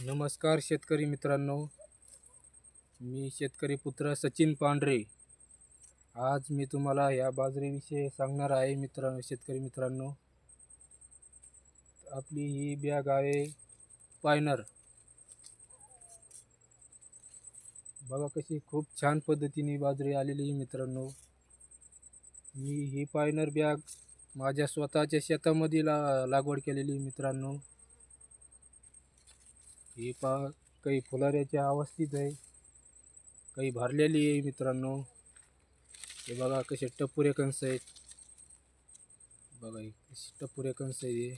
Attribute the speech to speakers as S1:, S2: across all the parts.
S1: नमस्कार शेतकरी मित्रांनो, मी शेतकरी पुत्र सचिन पांढरे. आज मी तुम्हाला या बाजरीविषयी सांगणार आहे. शेतकरी मित्रांनो, आपली ही बॅग आहे पायनर. बघा कशी खूप छान पद्धतीने बाजरी आलेली मित्रांनो. मी ही पायनर बॅग माझ्या स्वतःच्या शेतामध्ये लागवड केलेली मित्रांनो. ही काही फुलाऱ्याच्या अवस्थेत आहे, काही भरलेली आहे मित्रांनो. हे बघा कसे टपुरे कंस आहेत. बघा हे कसे टपुरे कंस आहे.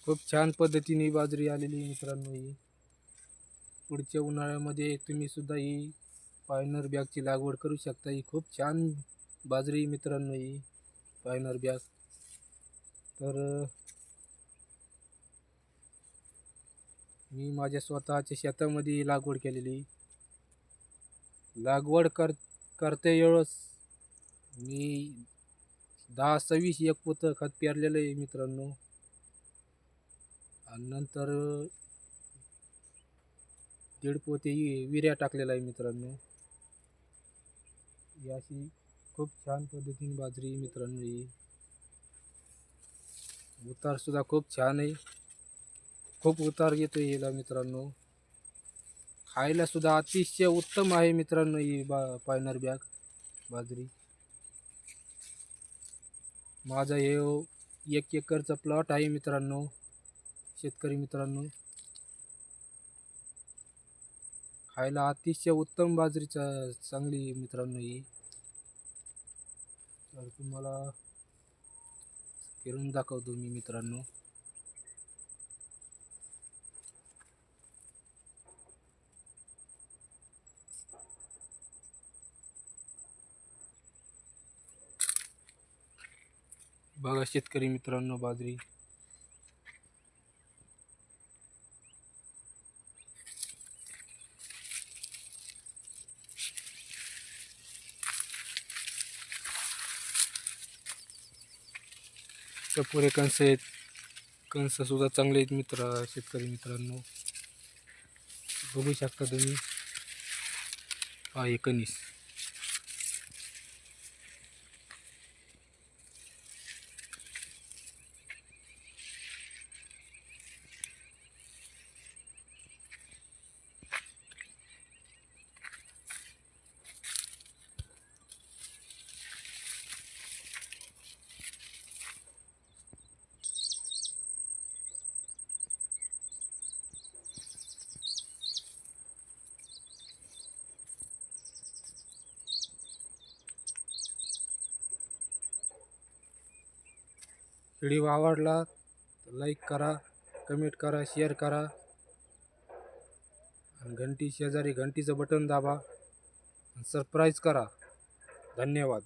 S1: खूप छान पद्धतीने बाजरी आलेली मित्रांनो. ही पुढच्या उन्हाळ्यामध्ये तुम्ही सुद्धा ही पायनर बॅगची लागवड करू शकता. ही खूप छान बाजरी मित्रांनो, ही पायनर बॅग. तर मी माझ्या स्वतःच्या शेतामध्ये लागवड केलेली. लागवड करते वेळेस मी 10-26 एक पोतं खत पेरलेलं आहे मित्रांनो. आणि नंतर 1.5 पोते विऱ्या टाकलेला आहे मित्रांनो. ही अशी खूप छान पद्धतीने बाजरी मित्रांनो. ही उतार सुद्धा खूप छान आहे, खूप उतार येतो हिला मित्रांनो. खायला सुद्धा अतिशय उत्तम आहे मित्रांनो ही पायनर बॅग बाजरी. माझा हे 1 एकरचा प्लॉट आहे मित्रांनो, शेतकरी मित्रांनो. खायला अतिशय उत्तम बाजरीचा चांगली मित्रांनो ही. तर तुम्हाला फिरून दाखवतो मी मित्रांनो. बघा शेतकरी मित्रांनो बाजरी. टपोरे कंस आहेत, कंस सुद्धा चांगले आहेत शेतकरी मित्रांनो. बघू शकता तुम्ही. हा हे कणीस. व्हिडिओ आवडला तर लाईक करा, कमेंट करा, शेअर करा आणि शेजारी घंटीचं बटन दाबा, सबस्क्राईब करा. धन्यवाद.